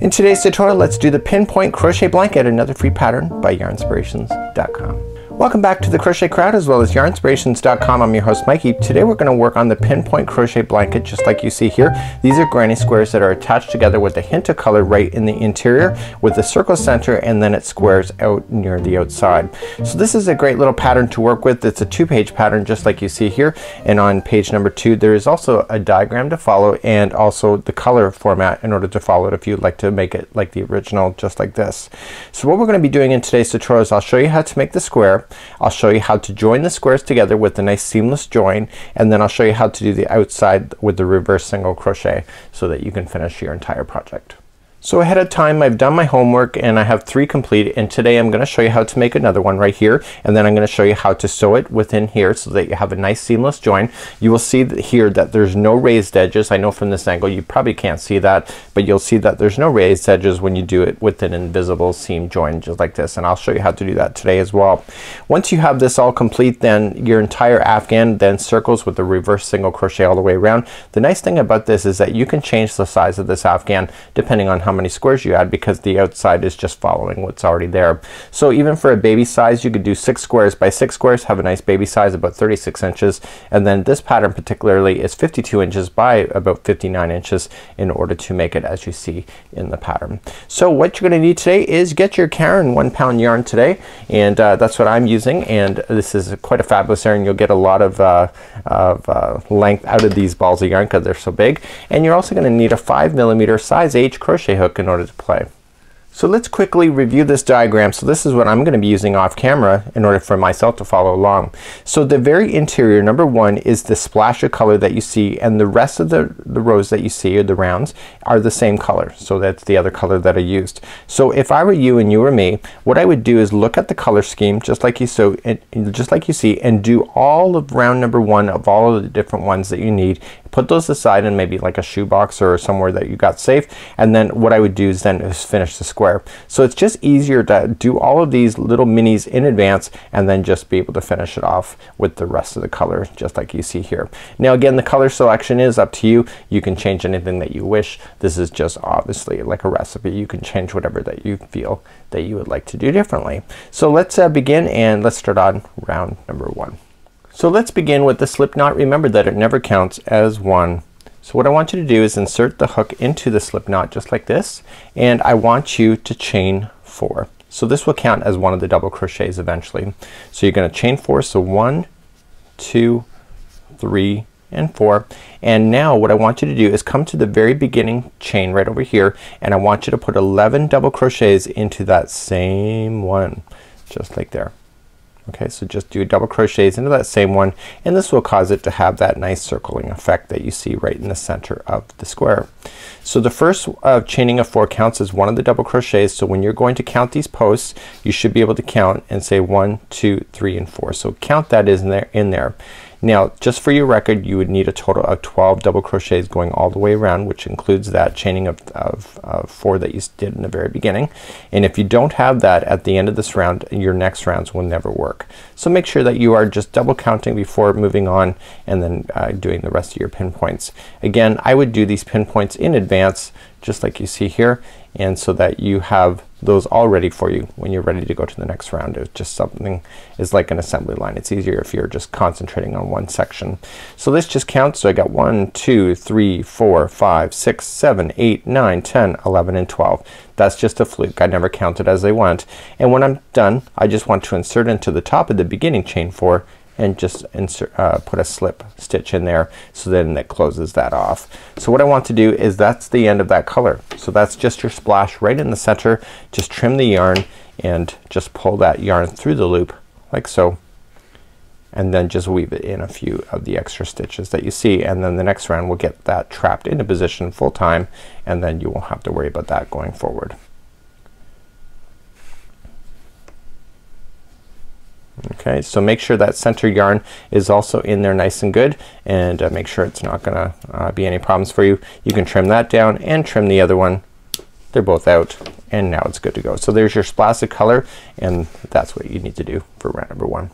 In today's tutorial, let's do the pinpoint crochet blanket, another free pattern by yarnspirations.com. Welcome back to the Crochet Crowd as well as yarnspirations.com. I'm your host Mikey. Today we're going to work on the pinpoint crochet blanket just like you see here. These are granny squares that are attached together with a hint of color right in the interior with the circle center, and then it squares out near the outside. So this is a great little pattern to work with. It's a 2-page pattern just like you see here, and on page number 2 there is also a diagram to follow and also the color format in order to follow it if you'd like to make it like the original, just like this. So what we're going to be doing in today's tutorial is I'll show you how to make the square. I'll show you how to join the squares together with a nice seamless join, and then I'll show you how to do the outside with the reverse single crochet so that you can finish your entire project. So ahead of time I've done my homework and I have 3 complete, and today I'm going to show you how to make another one right here, and then I'm going to show you how to sew it within here so that you have a nice seamless join. You will see that here that there's no raised edges. I know from this angle you probably can't see that, but you'll see that there's no raised edges when you do it with an invisible seam join just like this, and I'll show you how to do that today as well. Once you have this all complete, then your entire Afghan then circles with the reverse single crochet all the way around. The nice thing about this is that you can change the size of this Afghan depending on how many squares you add, because the outside is just following what's already there. So even for a baby size you could do 6 squares by 6 squares, have a nice baby size about 36 inches, and then this pattern particularly is 52 inches by about 59 inches in order to make it as you see in the pattern. So what you're going to need today is get your Karen 1-pound yarn today, and that's what I'm using, and this is quite a fabulous yarn. You'll get a lot of length out of these balls of yarn because they're so big, and you're also going to need a 5mm size H crochet hook in order to play. So let's quickly review this diagram. So this is what I'm going to be using off camera in order for myself to follow along. So the very interior, number 1, is the splash of color that you see, and the rest of the rows that you see, or the rounds, are the same color. So that's the other color that I used. So if I were you and you were me, what I would do is look at the color scheme just like you see, and do all of round number 1 of all of the different ones that you need. Put those aside in maybe like a shoebox or somewhere that you got safe, and then what I would do is then finish the square. So it's just easier to do all of these little minis in advance and then just be able to finish it off with the rest of the color just like you see here. Now again, the color selection is up to you. You can change anything that you wish. This is just obviously like a recipe. You can change whatever that you feel that you would like to do differently. So let's begin, and let's start on round number 1. So let's begin with the slip knot. Remember that it never counts as 1. So what I want you to do is insert the hook into the slip knot just like this, and I want you to chain 4. So this will count as one of the double crochets eventually. So you're going to chain 4. So 1, 2, 3, and 4. And now what I want you to do is come to the very beginning chain right over here, and I want you to put 11 double crochets into that same one just like there. Okay, so just do double crochets into that same one, and this will cause it to have that nice circling effect that you see right in the center of the square. So the first chaining of 4 counts as one of the double crochets. So when you're going to count these posts, you should be able to count and say 1, 2, 3, and 4. So count that in there. Now just for your record, you would need a total of 12 double crochets going all the way around, which includes that chaining of 4 that you did in the very beginning. And if you don't have that at the end of this round, your next rounds will never work. So make sure that you are just double counting before moving on, and then doing the rest of your pinpoints. Again, I would do these pinpoints in advance just like you see here, and so that you have those all ready for you when you're ready to go to the next round. It's just something is like an assembly line. It's easier if you're just concentrating on one section. So let's just count. So I got 1, 2, 3, 4, 5, 6, 7, 8, 9, 10, 11, and 12. That's just a fluke. I never counted as I went. And when I'm done, I just want to insert into the top of the beginning chain 4 and just insert, put a slip stitch in there, so then that closes that off. So what I want to do is that's the end of that color. So that's just your splash right in the center. Just trim the yarn and just pull that yarn through the loop like so, and then just weave it in a few of the extra stitches that you see, and then the next round we'll get that trapped into position full time, and then you won't have to worry about that going forward. Okay, so make sure that center yarn is also in there nice and good, and make sure it's not gonna be any problems for you. You can trim that down and trim the other one. They're both out, and now it's good to go. So there's your splash of color, and that's what you need to do for round number 1.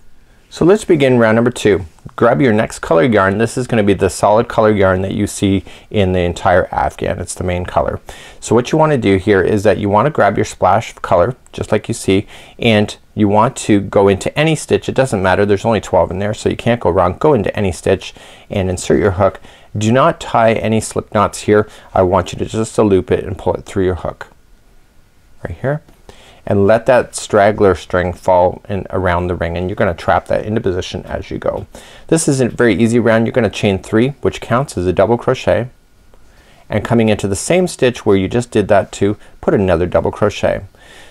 So let's begin round number 2. Grab your next color yarn. This is going to be the solid color yarn that you see in the entire Afghan. It's the main color. So what you want to do here is that you want to grab your splash of color just like you see, and you want to go into any stitch. It doesn't matter, there's only 12 in there, so you can't go wrong. Go into any stitch and insert your hook. Do not tie any slip knots here. I want you to just loop it and pull it through your hook right here, and let that straggler string fall in around the ring, and you're gonna trap that into position as you go. This is a very easy round. You're gonna chain 3, which counts as a double crochet, and coming into the same stitch where you just did that to put another double crochet.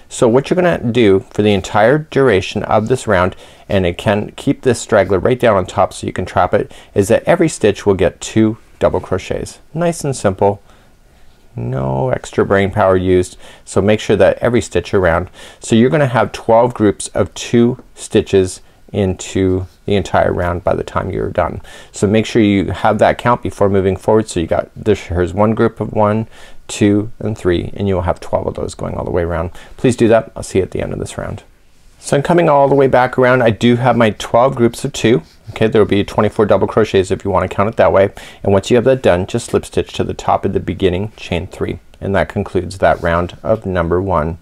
So what you're gonna do for the entire duration of this round, and it can keep this straggler right down on top so you can trap it, is that every stitch will get 2 double crochets. Nice and simple. No extra brain power used. So make sure that every stitch around. So you're gonna have 12 groups of 2 stitches into the entire round by the time you're done. So make sure you have that count before moving forward. So you got this, here's one group of 1, 2 and 3, and you will have 12 of those going all the way around. Please do that. I'll see you at the end of this round. So I'm coming all the way back around. I do have my 12 groups of 2. Okay, there will be 24 double crochets if you want to count it that way. And once you have that done, just slip stitch to the top of the beginning, chain 3. And that concludes that round of number 1.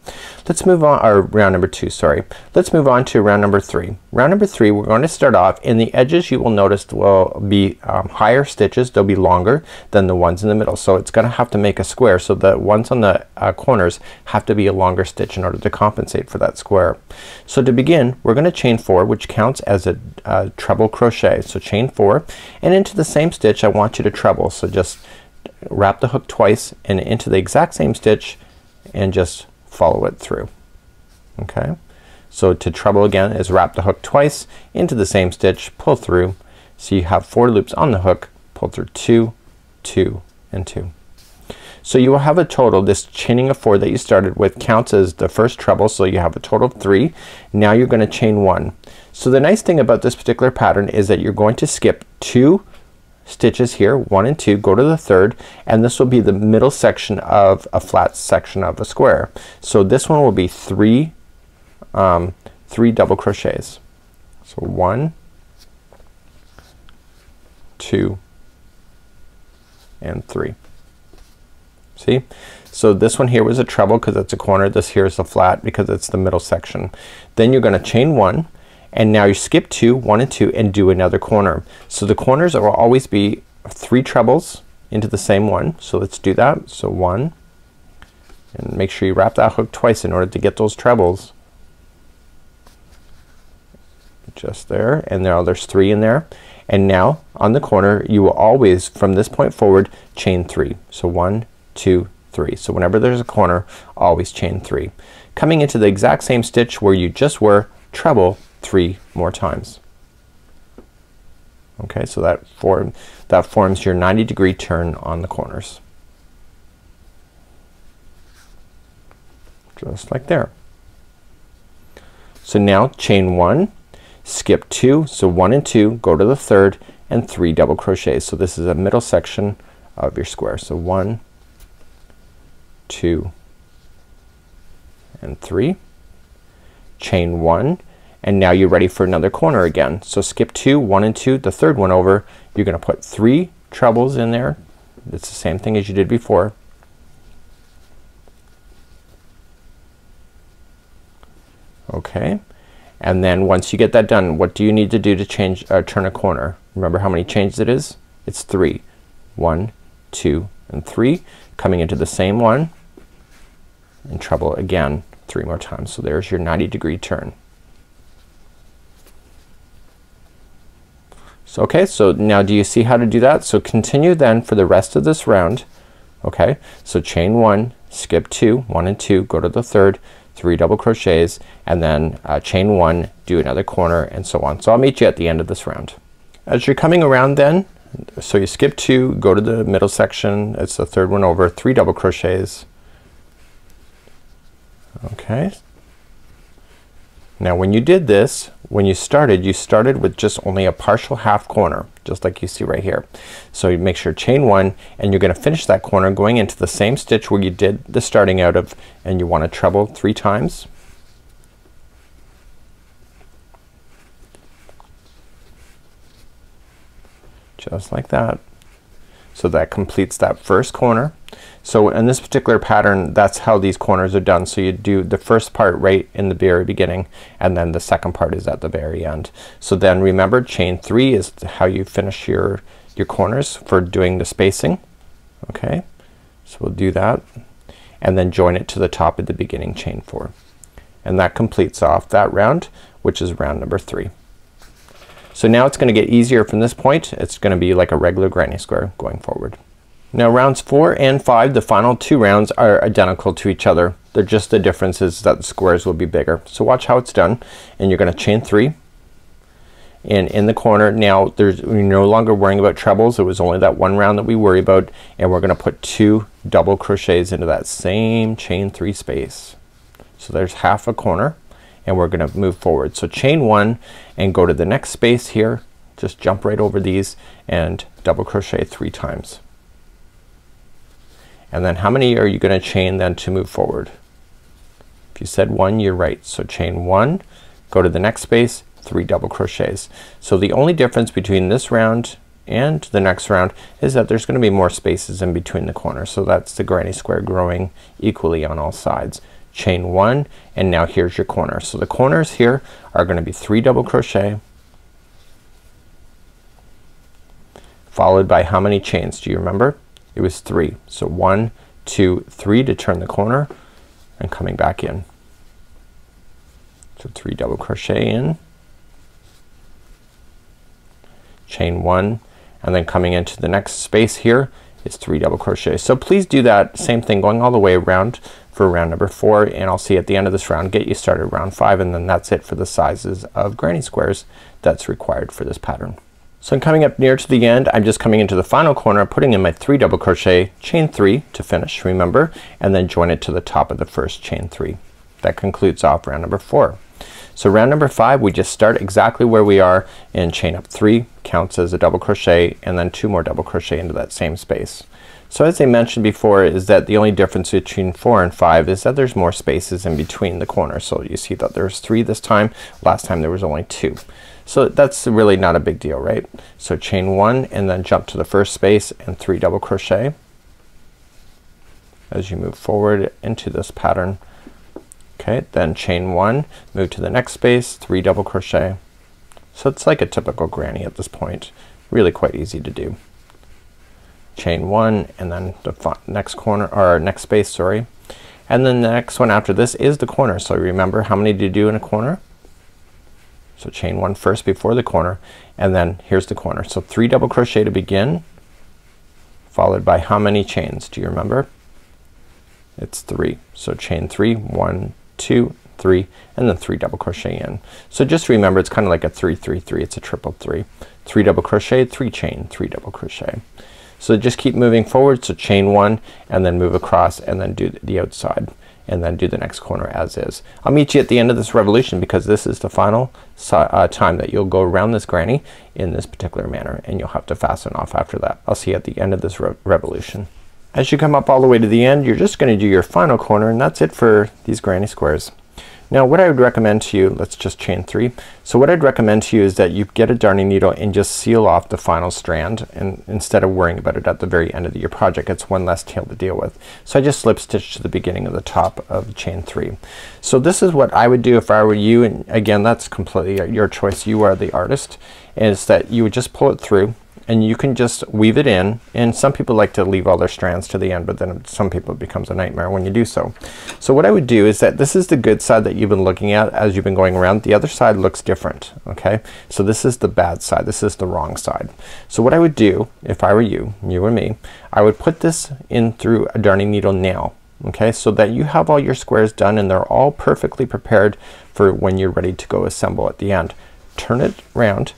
Let's move on, or round number 2, sorry. Let's move on to round number 3. Round number 3, we're going to start off in the edges. You will notice will be higher stitches. They'll be longer than the ones in the middle. So it's gonna have to make a square. So the ones on the corners have to be a longer stitch in order to compensate for that square. So to begin, we're gonna chain 4, which counts as a treble crochet. So chain 4, and into the same stitch I want you to treble. So just wrap the hook twice and into the exact same stitch and just follow it through. Okay, so to treble again is wrap the hook twice into the same stitch, pull through, so you have 4 loops on the hook, pull through 2, 2 and 2. So you will have a total, this chaining of 4 that you started with counts as the first treble, so you have a total of 3. Now you're gonna chain 1. So the nice thing about this particular pattern is that you're going to skip 2 stitches here, 1 and 2, go to the 3rd, and this will be the middle section of a flat section of a square. So this one will be 3 double crochets. So 1, 2 and 3. See? So this one here was a treble because it's a corner. This here is a flat because it's the middle section. Then you're gonna chain 1, and now you skip 2, 1 and 2, and do another corner. So the corners will always be 3 trebles into the same one. So let's do that. So 1, and make sure you wrap that hook twice in order to get those trebles. Just there, and now there's 3 in there. And now on the corner you will always from this point forward chain 3. So 1, 2, 3. So whenever there's a corner, always chain 3. Coming into the exact same stitch where you just were, treble 3 more times. Okay, so that forms your 90-degree turn on the corners. Just like there. So now chain 1, skip 2, so 1 and 2, go to the 3rd, and 3 double crochets. So this is a middle section of your square. So 1, 2 and 3, chain 1, and now you're ready for another corner again. So skip 2, 1 and 2, the 3rd one over, you're gonna put 3 trebles in there. It's the same thing as you did before. Okay, and then once you get that done, what do you need to do to change turn a corner? Remember how many changes it is? It's 3. 1, 2 and 3, coming into the same one and treble again 3 more times. So there's your 90-degree turn. So okay, so now do you see how to do that? So continue then for the rest of this round. Okay, so chain 1, skip 2, 1 and 2, go to the 3rd, 3 double crochets, and then chain 1, do another corner, and so on. So I'll meet you at the end of this round. As you're coming around then, so you skip 2, go to the middle section, it's the 3rd one over, 3 double crochets. Okay, now when you did this, when you started with just only a partial half corner, just like you see right here. So you make sure chain 1, and you're gonna finish that corner going into the same stitch where you did the starting out of, and you want to treble 3 times. just like that. So that completes that first corner. So in this particular pattern, that's how these corners are done. So you do the first part right in the very beginning, and then the second part is at the very end. So then remember, chain 3 is how you finish your corners for doing the spacing. Okay, so we'll do that, and then join it to the top of the beginning chain 4, and that completes off that round, which is round number 3. So now it's gonna get easier from this point. It's gonna be like a regular granny square going forward. Now rounds 4 and 5, the final 2 rounds, are identical to each other. They're just the difference is that the squares will be bigger. So watch how it's done, and you're gonna chain 3, and in the corner now we're no longer worrying about trebles. It was only that one round that we worry about, and we're gonna put 2 double crochets into that same chain 3 space. So there's half a corner, and we're gonna move forward. So chain 1 and go to the next space here, just jump right over these and double crochet 3 times. And then how many are you gonna chain then to move forward? If you said 1, you're right. So chain 1, go to the next space, 3 double crochets. So the only difference between this round and the next round is that there's gonna be more spaces in between the corners. So that's the granny square growing equally on all sides. Chain 1, and now here's your corner. So the corners here are gonna be 3 double crochet followed by how many chains? Do you remember? It was 3. So 1, 2, 3 to turn the corner, and coming back in. So 3 double crochet in, chain 1, and then coming into the next space here is 3 double crochet. So please do that same thing going all the way around for round number 4, and I'll see at the end of this round get you started round 5, and then that's it for the sizes of granny squares that's required for this pattern. So I'm coming up near to the end. I'm just coming into the final corner, putting in my 3 double crochet, chain 3 to finish, remember, and then join it to the top of the first chain 3. That concludes off round number 4. So round number 5, we just start exactly where we are and chain up 3, counts as a double crochet, and then 2 more double crochet into that same space. So as I mentioned before, is that the only difference between 4 and 5 is that there's more spaces in between the corners. So you see that there's 3 this time, last time there was only 2. So that's really not a big deal, right? So chain 1 and then jump to the first space and 3 double crochet as you move forward into this pattern. Okay, then chain 1, move to the next space, 3 double crochet. So it's like a typical granny at this point, really quite easy to do. Chain 1 and then the next corner or next space, sorry, and then the next one after this is the corner. So remember how many do you do in a corner? So chain 1 first before the corner, and then here's the corner. So 3 double crochet to begin, followed by how many chains? Do you remember? It's 3. So chain 3, 1, 2, 3, and then 3 double crochet in. So just remember it's kind of like a 3, 3, 3. It's a triple 3. 3 double crochet, 3 chain, 3 double crochet. So just keep moving forward. So chain 1 and then move across and then do the outside, and then do the next corner as is. I'll meet you at the end of this revolution because this is the final time that you'll go around this granny in this particular manner, and you'll have to fasten off after that. I'll see you at the end of this revolution. As you come up all the way to the end, you're just gonna do your final corner, and that's it for these granny squares. Now what I would recommend to you, let's just chain 3. So what I'd recommend to you is that you get a darning needle and just seal off the final strand, and instead of worrying about it at the very end of your project, it's one less tail to deal with. So I just slip stitch to the beginning of the top of chain 3. So this is what I would do if I were you, and again that's completely your choice, you are the artist, is that you would just pull it through and you can just weave it in, and some people like to leave all their strands to the end, but then some people it becomes a nightmare when you do so. So what I would do is that this is the good side that you've been looking at as you've been going around. The other side looks different, okay? So this is the bad side, this is the wrong side. So what I would do if I were you or me, I would put this in through a darning needle now, okay, so that you have all your squares done and they're all perfectly prepared for when you're ready to go assemble at the end. Turn it around,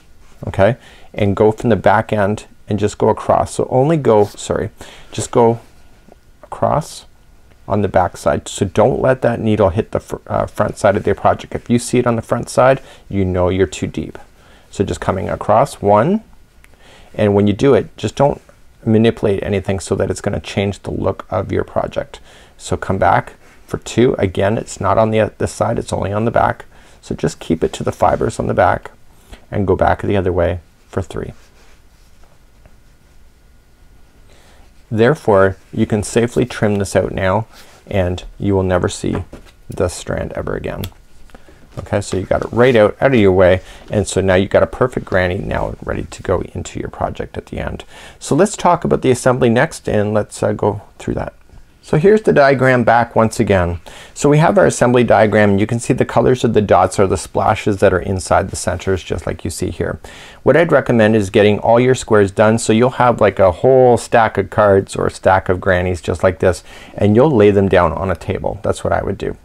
okay, and go from the back end and just go across. So only go, sorry, just go across on the back side. So don't let that needle hit the front side of the project. If you see it on the front side, you know you're too deep. So just coming across 1, and when you do it, just don't manipulate anything so that it's gonna change the look of your project. So come back for 2. Again, it's not on this side, it's only on the back. So just keep it to the fibers on the back and go back the other way for 3. Therefore you can safely trim this out now and you will never see this strand ever again. Okay, so you got it right out of your way, and so now you got a perfect granny now ready to go into your project at the end. So let's talk about the assembly next, and let's go through that. So here's the diagram back once again. So we have our assembly diagram, and you can see the colors of the dots are the splashes that are inside the centers, just like you see here. What I'd recommend is getting all your squares done, so you'll have like a whole stack of cards or a stack of grannies just like this, and you'll lay them down on a table. That's what I would do.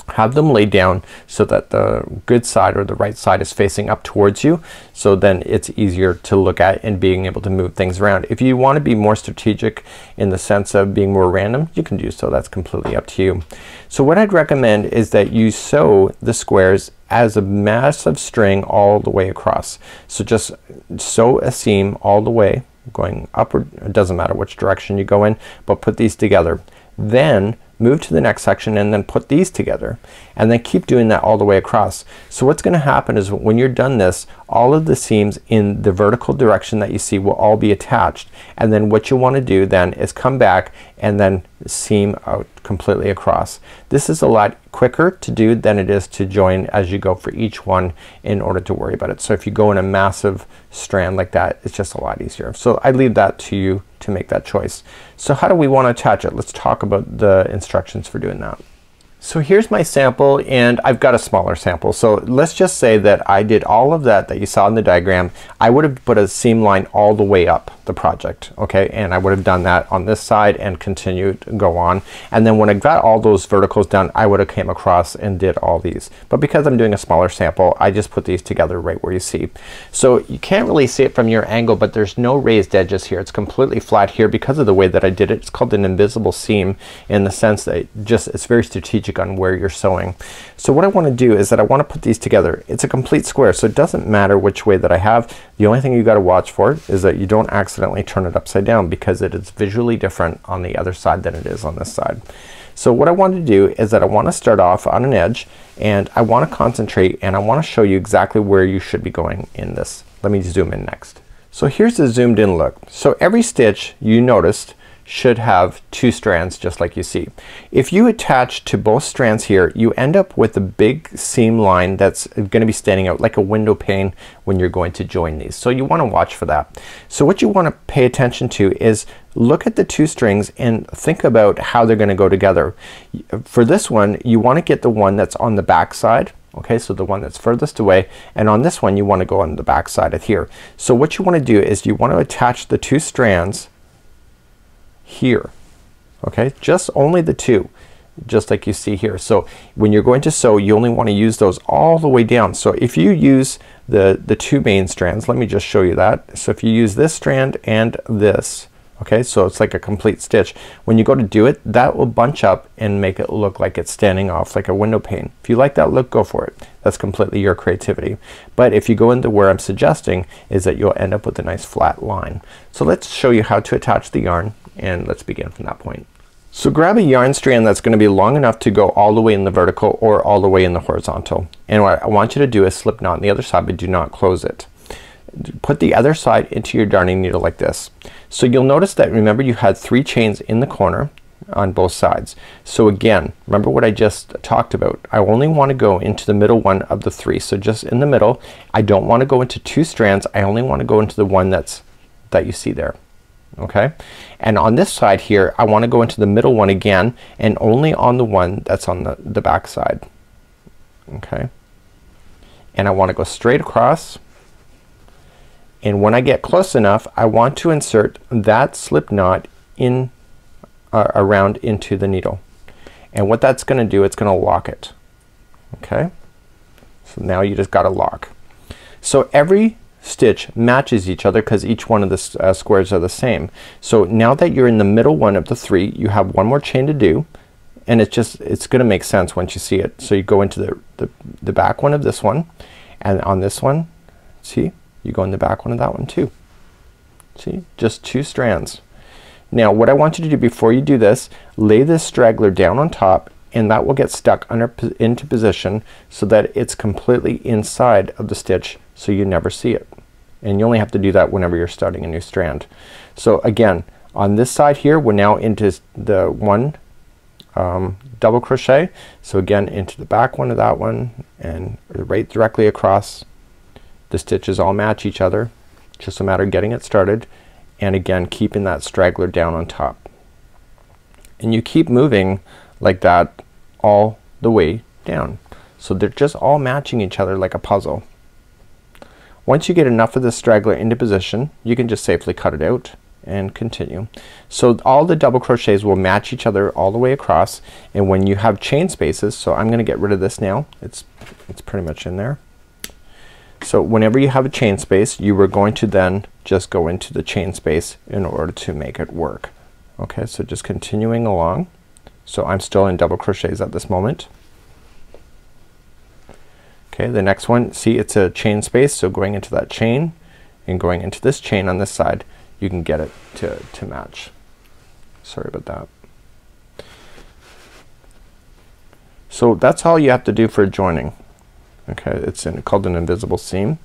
Have them laid down so that the good side or the right side is facing up towards you, so then it's easier to look at and being able to move things around. If you want to be more strategic in the sense of being more random, you can do so. That's completely up to you. So what I'd recommend is that you sew the squares as a massive string all the way across. So just sew a seam all the way going upward. It doesn't matter which direction you go in, but put these together. Then move to the next section and then put these together, and then keep doing that all the way across. So what's gonna happen is when you're done this, all of the seams in the vertical direction that you see will all be attached, and then what you want to do then is come back and then seam out completely across. This is a lot quicker to do than it is to join as you go for each one in order to worry about it. So if you go in a massive strand like that, it's just a lot easier. So I leave that to you to make that choice. So how do we want to attach it? Let's talk about the instructions for doing that. So here's my sample, and I've got a smaller sample. So let's just say that I did all of that you saw in the diagram. I would have put a seam line all the way up the project, okay, and I would have done that on this side and continued to go on, and then when I got all those verticals done, I would have came across and did all these. But because I'm doing a smaller sample, I just put these together right where you see. So you can't really see it from your angle, but there's no raised edges here. It's completely flat here because of the way that I did it. It's called an invisible seam in the sense that it's very strategic on where you're sewing. So what I want to do is that I want to put these together. It's a complete square, so it doesn't matter which way that I have. The only thing you got to watch for is that you don't accidentally turn it upside down, because it is visually different on the other side than it is on this side. So what I want to do is that I want to start off on an edge, and I want to concentrate, and I want to show you exactly where you should be going in this. Let me zoom in next. So here's the zoomed in look. So every stitch you noticed should have two strands just like you see. If you attach to both strands here, you end up with a big seam line that's going to be standing out like a window pane when you're going to join these. So you want to watch for that. So what you want to pay attention to is look at the two strings and think about how they're going to go together. For this one, you want to get the one that's on the back side. Okay, so the one that's furthest away, and on this one you want to go on the back side of here. So what you want to do is you want to attach the two strands here. Okay, just only the two, just like you see here. So when you're going to sew, you only want to use those all the way down. So if you use the two main strands, let me just show you that. So if you use this strand and this, okay, so it's like a complete stitch. When you go to do it, that will bunch up and make it look like it's standing off like a window pane. If you like that look, go for it. That's completely your creativity. But if you go into where I'm suggesting is that you'll end up with a nice flat line. So let's show you how to attach the yarn, and let's begin from that point. So grab a yarn strand that's going to be long enough to go all the way in the vertical or all the way in the horizontal. And what I want you to do is slip knot on the other side, but do not close it. Put the other side into your darning needle like this. So you'll notice that, remember, you had 3 chains in the corner on both sides. So again, remember what I just talked about. I only want to go into the middle one of the 3. So just in the middle. I don't want to go into 2 strands. I only want to go into the one that you see there. Okay, and on this side here I want to go into the middle one again, and only on the one that's on the back side. Okay, and I want to go straight across, and when I get close enough I want to insert that slip knot in around into the needle, and what that's going to do, it's going to lock it. Okay, so now you just got a lock. So every stitch matches each other because each one of the squares are the same. So now that you're in the middle one of the 3, you have one more chain to do, and it's gonna make sense once you see it. So you go into the back one of this one, and on this one, see, you go in the back one of that one too. See, just 2 strands. Now what I want you to do before you do this, lay this straggler down on top, and that will get stuck into position so that it's completely inside of the stitch, so you never see it. And you only have to do that whenever you're starting a new strand. So again, On this side here we're now into the one double crochet. So again into the back one of that one and right directly across. The stitches all match each other. Just a matter of getting it started, and again keeping that straggler down on top. And you keep moving like that all the way down. So they're just all matching each other like a puzzle. Once you get enough of this straggler into position, you can just safely cut it out and continue. So all the double crochets will match each other all the way across, and when you have chain spaces, so I'm gonna get rid of this now. It's pretty much in there. So whenever you have a chain space, you are going to then just go into the chain space in order to make it work. Okay, so just continuing along. So I'm still in double crochets at this moment. Okay, the next one, see it's a chain space, so going into that chain and going into this chain on this side, you can get it to match. Sorry about that. So that's all you have to do for joining. Okay, it's called an invisible seam,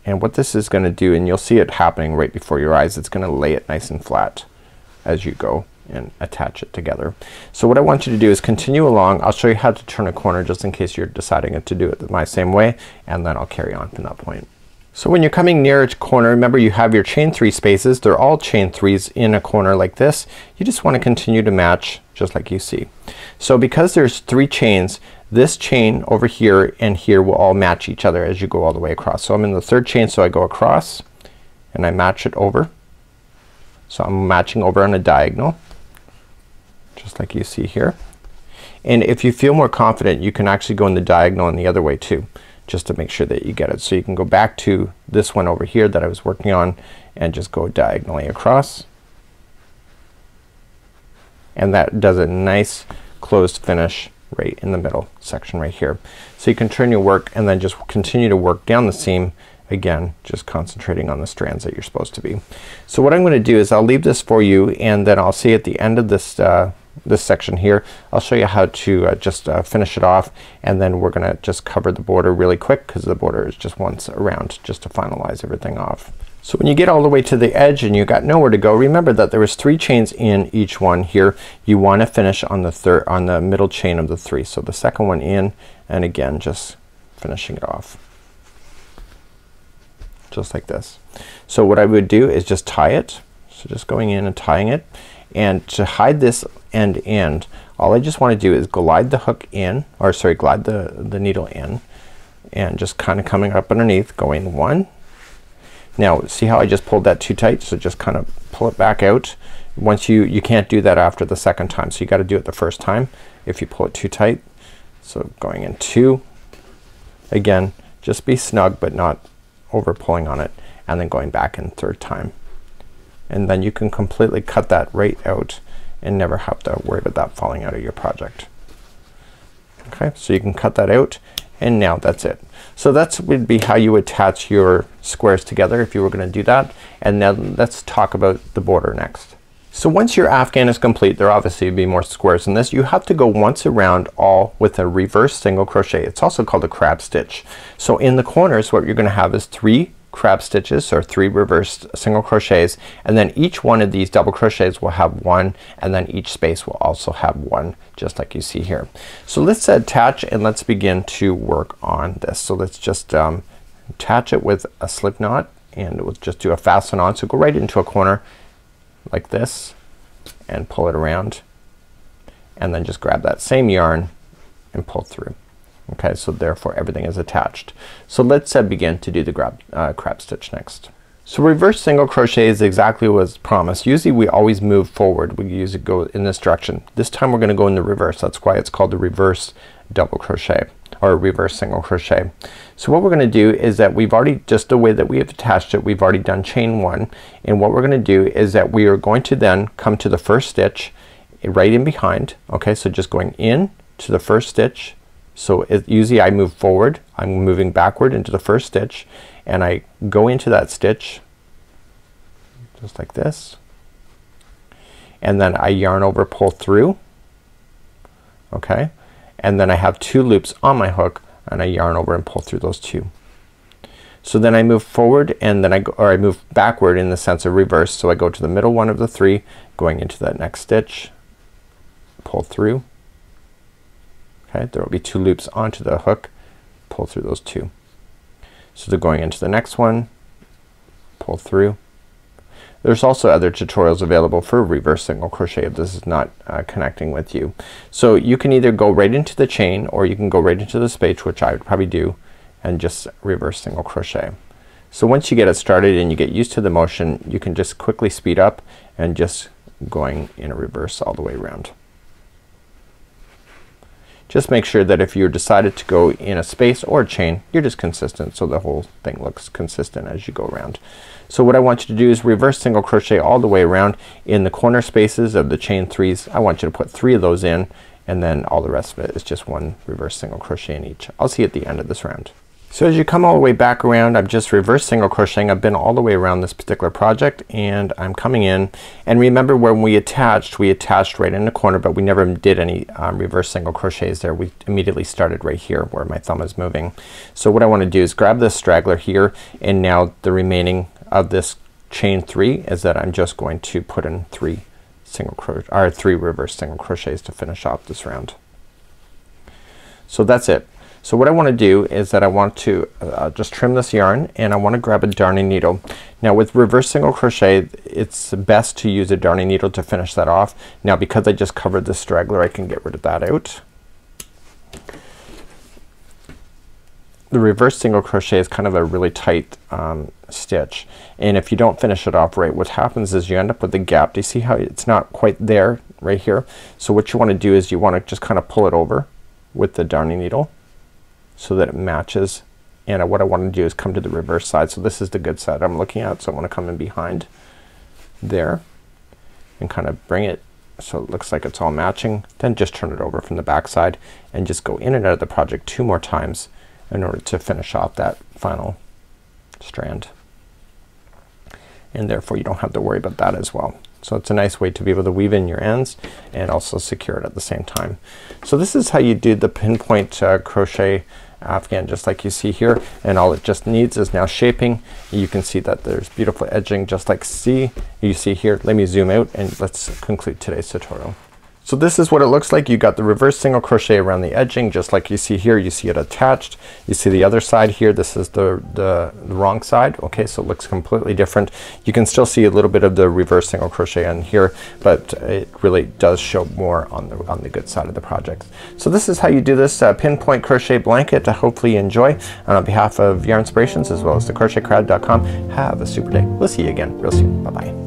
and what this is gonna do, and you'll see it happening right before your eyes, it's gonna lay it nice and flat as you go and attach it together. So what I want you to do is continue along. I'll show you how to turn a corner just in case you're deciding to do it my same way, and then I'll carry on from that point. So when you're coming near a corner, remember you have your chain 3 spaces. They're all chain 3s in a corner like this. You just want to continue to match just like you see. So because there's 3 chains, this chain over here and here will all match each other as you go all the way across. So I'm in the 3rd chain, so I go across and I match it over. So I'm matching over on a diagonal just like you see here. And if you feel more confident, you can actually go in the diagonal and the other way too, just to make sure that you get it. So you can go back to this one over here that I was working on and just go diagonally across, and that does a nice closed finish right in the middle section right here. So you can turn your work and then just continue to work down the seam, again just concentrating on the strands that you're supposed to be. So what I'm gonna do is I'll leave this for you, and then I'll see at the end of this this section here, I'll show you how to just finish it off, and then we're gonna just cover the border really quick because the border is just once around just to finalize everything off. So when you get all the way to the edge and you got nowhere to go, remember that there was 3 chains in each one here. You want to finish on the middle chain of the 3. So the second one in, and again just finishing it off just like this. So what I would do is just tie it. So just going in and tying it, and to hide this end, all I just want to do is glide the hook in, or sorry, glide the needle in, and just kind of coming up underneath, going 1. Now see how I just pulled that too tight, so just kind of pull it back out. Once you can't do that after the second time, so you got to do it the first time if you pull it too tight. So going in 2, again just be snug but not over pulling on it, and then going back in 3rd time, and then you can completely cut that right out and never have to worry about that falling out of your project. Okay, so you can cut that out, and now that's it. So that's would be how you attach your squares together if you were gonna do that. And now let's talk about the border next. So once your Afghan is complete, there obviously will be more squares in this. You have to go once around all with a reverse single crochet. It's also called a crab stitch. So in the corners what you're gonna have is 3 crab stitches, or 3 reversed single crochets, and then each one of these double crochets will have 1, and then each space will also have 1, just like you see here. So let's attach and let's begin to work on this. So let's just attach it with a slip knot, and we'll just do a fasten on. So go right into a corner like this and pull it around, and then just grab that same yarn and pull through. Okay, so therefore everything is attached. So let's begin to do the crab stitch next. So reverse single crochet is exactly what was promised. Usually we always move forward. We usually go in this direction. This time we're gonna go in the reverse. That's why it's called the reverse double crochet, or reverse single crochet. So what we're gonna do is that we've already, just the way that we have attached it, we've already done chain 1, and what we're gonna do is that we are going to then come to the first stitch right in behind. Okay, so just going in to the first stitch. So usually I move forward, I'm moving backward into the first stitch, and I go into that stitch just like this, and then I yarn over, pull through, okay, and then I have 2 loops on my hook, and I yarn over and pull through those 2. So then I move forward and then I move backward in the sense of reverse. So I go to the middle one of the 3 going into that next stitch, pull through. Okay, there will be 2 loops onto the hook, pull through those 2. So they're going into the next one, pull through. There's also other tutorials available for reverse single crochet if this is not connecting with you. So you can either go right into the chain or you can go right into the space, which I would probably do, and just reverse single crochet. So once you get it started and you get used to the motion, you can just quickly speed up and just going in a reverse all the way around. Just make sure that if you decided to go in a space or a chain, you're just consistent so the whole thing looks consistent as you go around. So what I want you to do is reverse single crochet all the way around in the corner spaces of the chain 3s. I want you to put 3 of those in, and then all the rest of it is just 1 reverse single crochet in each. I'll see you at the end of this round. So as you come all the way back around, I'm just reverse single crocheting. I've been all the way around this particular project and I'm coming in, and remember when we attached right in the corner, but we never did any reverse single crochets there. We immediately started right here where my thumb is moving. So what I want to do is grab this straggler here, and now the remaining of this chain 3 is that I'm just going to put in 3 reverse single crochets to finish off this round. So that's it. So what I want to do is that I want to just trim this yarn, and I want to grab a darning needle. Now with reverse single crochet it's best to use a darning needle to finish that off. Now because I just covered the straggler, I can get rid of that out. The reverse single crochet is kind of a really tight stitch, and if you don't finish it off right, what happens is you end up with a gap. Do you see how it's not quite there right here? So what you want to do is you want to just kind of pull it over with the darning needle so that it matches, and what I want to do is come to the reverse side. So this is the good side I'm looking at, so I want to come in behind there and kind of bring it so it looks like it's all matching. Then just turn it over from the back side and just go in and out of the project 2 more times in order to finish off that final strand, and therefore you don't have to worry about that as well. So it's a nice way to be able to weave in your ends and also secure it at the same time. So this is how you do the pinpoint crochet Afghan, just like you see here, and all it just needs is now shaping. You can see that there's beautiful edging just like you see here. Let me zoom out and let's conclude today's tutorial. So this is what it looks like. You got the reverse single crochet around the edging just like you see here. You see it attached. You see the other side here. This is the wrong side. Okay, so it looks completely different. You can still see a little bit of the reverse single crochet on here, but it really does show more on the good side of the project. So this is how you do this pinpoint crochet blanket. Hopefully you enjoy. And on behalf of Yarnspirations as well as thecrochetcrowd.com, have a super day. We'll see you again real soon. Bye bye.